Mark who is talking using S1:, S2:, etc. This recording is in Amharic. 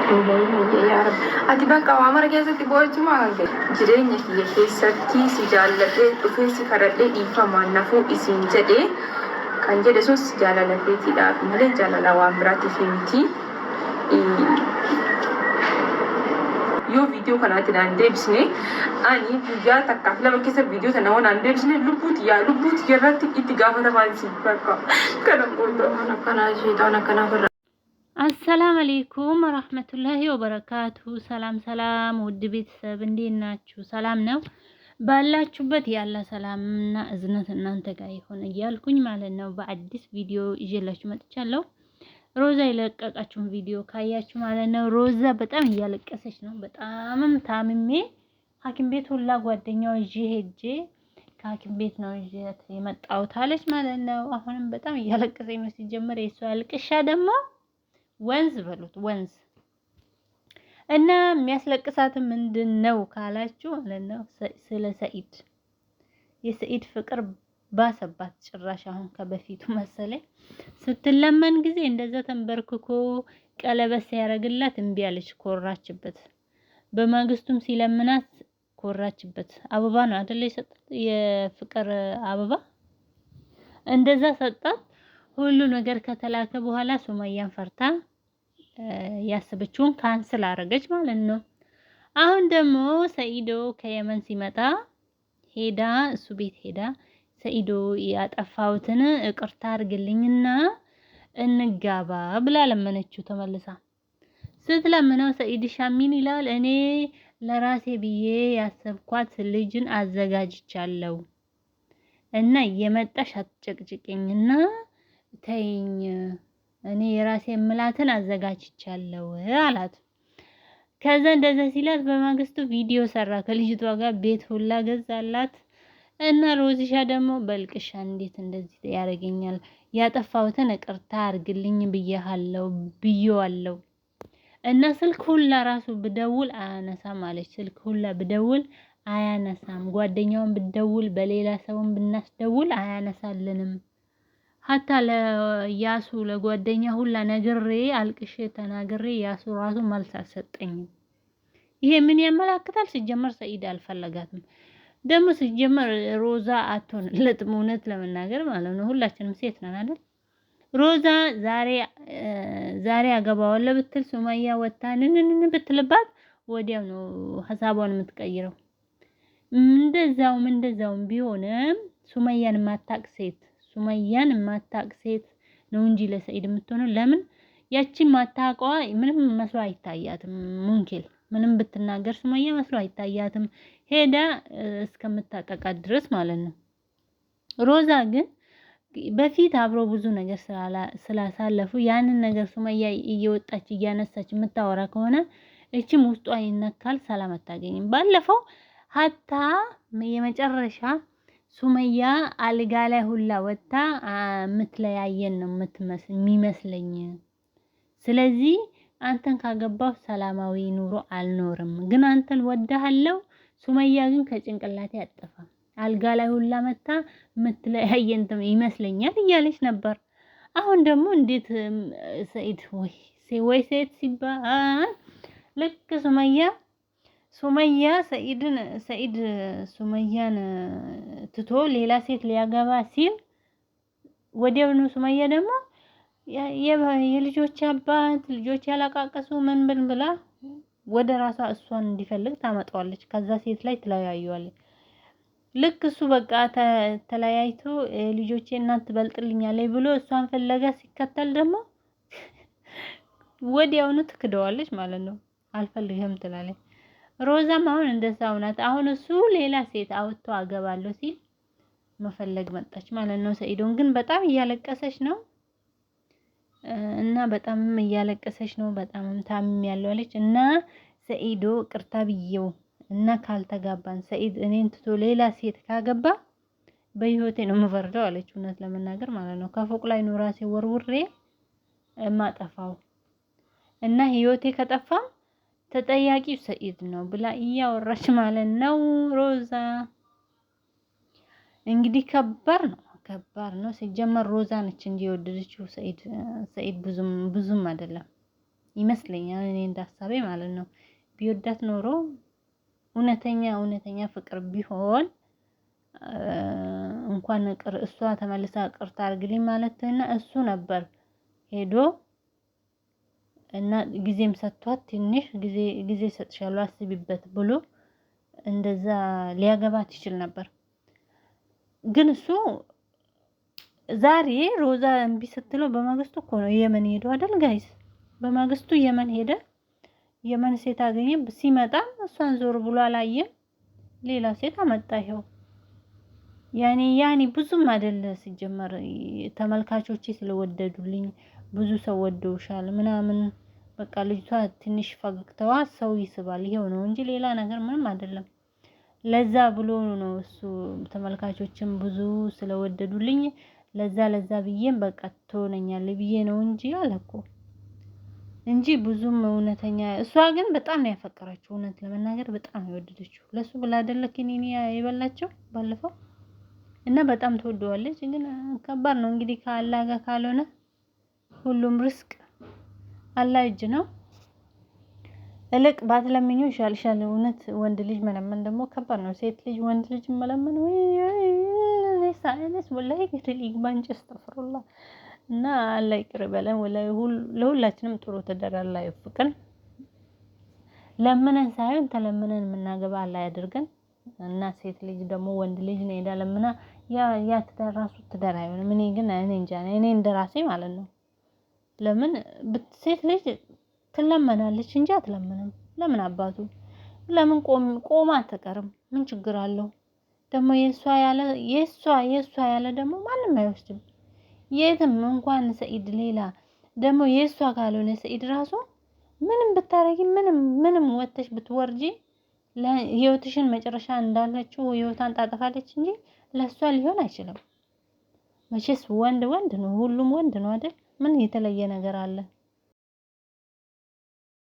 S1: يا رب أتبقى وعمر جازت بوجه ما عندك جرين يكي سكي سجالة وفيسي كردي إيفا ما نفو إسين جدي كان جدي سوس سجالة لفيتي داف مالي جالة وامبراتي فيمتي yoo video kanatti dhaan deebisne ani guyyaa takkaaf lama keessa video sana waan aan deebisne lubbuuti irratti itti gaafatamaan si bakka kana qulqulluu akkana sheetaan akkana firra
S2: አሰላም አለይኩም ወራህመቱላሂ ወበረካቱ። ሰላም ውድ ቤተሰብ እንዴት ናችሁ? ሰላም ነው ባላችሁበት ያለ ሰላምና እዝነት እናንተ ጋር ይሁን እያልኩኝ ማለት ነው በአዲስ ቪዲዮ ይዤላችሁ መጥቻለሁ። ሮዛ የለቀቀችውን ቪዲዮ ካያችሁ ማለት ነው ሮዛ በጣም እያለቀሰች ነው። በጣምም ታምሜ ሐኪም ቤት ሁላ ጓደኛው ሄጄ ከሐኪም ቤት ነው የመጣሁት አለች ማለት ነው። አሁንም በጣም እያለቀሰች ነው። ሲጀመር የሷ አልቅሻ ደግሞ ወንዝ በሉት ወንዝ እና የሚያስለቅሳት ምንድነው ካላችሁ ማለት ነው ስለ ሰኢድ የሰኢድ ፍቅር ባሰባት ጭራሽ አሁን ከበፊቱ መሰለኝ ስትለመን ጊዜ እንደዛ ተንበርክኮ ቀለበት ያረግላት እምቢ አለች ኮራችበት። በማግስቱም ሲለምናት ኮራችበት። አበባ ነው አይደል የሰጣት የፍቅር አበባ እንደዛ ሰጣት። ሁሉ ነገር ከተላከ በኋላ ሱመያን ፈርታ ያሰበችውን ካንስል አረገች ማለት ነው። አሁን ደግሞ ሰኢዶ ከየመን ሲመጣ ሄዳ እሱ ቤት ሄዳ ሰኢዶ ያጠፋውትን ይቅርታ አድርግልኝና እንጋባ ብላ ለመነችው። ተመልሳ ስትለምነው ሰኢድ ሻሚን ይላል እኔ ለራሴ ብዬ ያሰብኳት ልጅን አዘጋጅቻለሁ እና የመጣሽ አትጨቅጭቅኝና ተይኝ እኔ የራሴ ምላትን አዘጋጅቻለሁ አላት። ከዛ እንደዛ ሲላት በማግስቱ ቪዲዮ ሰራ ከልጅቷ ጋር ቤት ሁላ ገዛላት እና ሮዚሻ ደግሞ በልቅሻ እንዴት እንደዚህ ያረጋኛል ያጠፋውትን ይቅርታ አርግልኝ ብዬዋለሁ እና ስልክ ሁላ ራሱ ብደውል አያነሳም አለች። ስልክ ሁላ ብደውል አያነሳም፣ ጓደኛውን ብደውል በሌላ ሰውን ብናስደውል አያነሳልንም። ሀታ ለያሱ ለጓደኛ ሁላ ነግሬ አልቅሼ ተናግሬ ያሱ ራሱ መልስ አልሰጠኝም። ይሄ ምን ያመላክታል? ሲጀመር ሰኢድ አልፈለጋትም። ደግሞ ሲጀመር ሮዛ አትሆንለትም እውነት ለመናገር ማለት ነው። ሁላችንም ሴት ነን አይደል? ሮዛ ዛሬ አገባዋለሁ ብትል ሱመያ ወጣንን ብትልባት ወዲያው ነው ሐሳቧን የምትቀይረው። እንደዛውም ቢሆንም ሱመያን ማታቅ ሴት ነው እንጂ ለሰኢድ የምትሆነው። ለምን ያቺ ማታቀዋ ምንም መስሎ አይታያትም። ሙንኪል ምንም ብትናገር ሱመያ መስሎ አይታያትም ሄዳ እስከምታጠቃት ድረስ ማለት ነው። ሮዛ ግን በፊት አብሮ ብዙ ነገር ስላሳለፉ ያንን ነገር ሱመያ እየወጣች እያነሳች የምታወራ ከሆነ እቺም ውስጧ ይነካል፣ ሰላም አታገኝም። ባለፈው ሀታ የመጨረሻ ሱመያ አልጋ ላይ ሁላ ወጣ ምትለያየን ነው የሚመስለኝ። ስለዚህ አንተን ካገባው ሰላማዊ ኑሮ አልኖርም፣ ግን አንተን ወደሃለው። ሱመያ ግን ከጭንቅላቴ አጠፋም አልጋ ላይ ሁላ መጣ ምትለያየን ይመስለኛል እያለች ነበር። አሁን ደግሞ እንዴት ሰኢድ ወይ ሴት ሲባል ልክ ሱመያ ሰኢድ ሱመያን ትቶ ሌላ ሴት ሊያገባ ሲል ወዲያውኑ ሱመያ ደግሞ የልጆች አባት ልጆች ያላቃቀሱ ምን ብላ ወደ ራሷ እሷን እንዲፈልግ ታመጣዋለች። ከዛ ሴት ላይ ትለያዩዋለች። ልክ እሱ በቃ ተለያይቶ ልጆቼ እናት ትበልጥልኛለች ብሎ እሷን ፈለጋ ሲከተል ደግሞ ወዲያውኑ ትክደዋለች ማለት ነው። አልፈልግም ትላለች። ሮዛም አሁን እንደዛው ናት። አሁን እሱ ሌላ ሴት አውጥቶ አገባለሁ ሲል መፈለግ መጣች ማለት ነው። ሰኢዶን ግን በጣም እያለቀሰች ነው እና በጣም ታምም ያለው አለች እና ሰኢዶ ቅርታ ብዬው እና ካልተጋባን ሰኢድ እኔን ትቶ ሌላ ሴት ካገባ በህይወቴ ነው የምፈርደው አለች። እውነት ለመናገር ማለት ነው ከፎቅ ላይ ነው ራሴ ወርውሬ ማጠፋው እና ህይወቴ ከጠፋ ተጠያቂው ሰኢድ ነው ብላ እያወራች ማለት ነው። ሮዛ እንግዲህ ከባድ ነው ሲጀመር ሮዛ ነች እንጂ የወደደችው ሰኢድ ብዙም አይደለም። ይመስለኛል እኔ እንዳሳቤ ማለት ነው። ቢወዳት ኖሮ እውነተኛ ፍቅር ቢሆን እንኳን እሷ ተመልሳ ይቅርታ አድርግልኝ ማለትና እሱ ነበር ሄዶ እና ጊዜም ሰጥቷት ትንሽ ጊዜ ሰጥሻለሁ አስቢበት ብሎ እንደዛ ሊያገባት ይችል ነበር። ግን እሱ ዛሬ ሮዛ እምቢ ስትለው በማግስቱ እኮ ነው የመን ሄዶ አይደል ጋይስ? በማግስቱ የመን ሄደ። የመን ሴት አገኘ። ሲመጣ እሷን ዞር ብሎ አላየም። ሌላ ሴት አመጣ። ይሄው ያኔ ብዙም አይደለ ሲጀመር ተመልካቾቼ ስለወደዱልኝ ብዙ ሰው ወደውሻል ምናምን በቃ ልጅቷ ትንሽ ፈገግታዋ ሰው ይስባል። ይሄው ነው እንጂ ሌላ ነገር ምንም አይደለም። ለዛ ብሎ ነው እሱ ተመልካቾችም ብዙ ስለወደዱልኝ ለዛ ብዬም በቃ ትሆነኛለህ ብዬ ነው እንጂ አለኮ እንጂ ብዙም እውነተኛ እሷ ግን በጣም ነው ያፈቀረችው። እውነት ለመናገር በጣም ነው የወደደችው። ለሱ ብላ አይደለ ኪኒኒ የበላቸው ባለፈው እና በጣም ትወደዋለች። ግን ከባድ ነው እንግዲህ ከአላህ ጋር ካልሆነ ሁሉም ርስቅ አላህ እጅ ነው። እልቅ ባትለምኙ ይሻልሻል። እውነት ወንድ ልጅ መለመን ደግሞ ከባድ ነው። ሴት ልጅ ወንድ ልጅ መለመን ወይ ሳይነስ ወላሂ ገደል ይግባንጭ አስተፍሩላህ እና አላህ ይቅር በለን። ወላሂ ለሁላችንም ጥሩ ትዳር አላህ ይወፍቀን። ለምነን ሳይሆን ተለምነን የምናገባ አላህ ያድርገን። እና ሴት ልጅ ደግሞ ወንድ ልጅ ነው ሄዳ ለምና ያ ትዳር ራሱ ትዳር አይሆንም። እኔ ግን እኔ እንጃ እኔ እንደራሴ ማለት ነው። ለምን ሴት ልጅ ትለመናለች እንጂ አትለምንም። ለምን አባቱ ለምን ቆማ አትቀርም? ምን ችግር አለው? ደግሞ የሷ ያለ ደግሞ ማንም አይወስድም። የትም እንኳን ሰኢድ ሌላ ደግሞ የሷ ካልሆነ ሰኢድ ራሱ ምንም ብታረጊ ምንም ወተሽ ብትወርጂ ለህይወትሽን መጨረሻ እንዳለችው ህይወታን ታጠፋለች እንጂ ለሷ ሊሆን አይችልም። መቼስ ወንድ ነው፣ ሁሉም ወንድ ነው አይደል? ምን የተለየ ነገር አለ?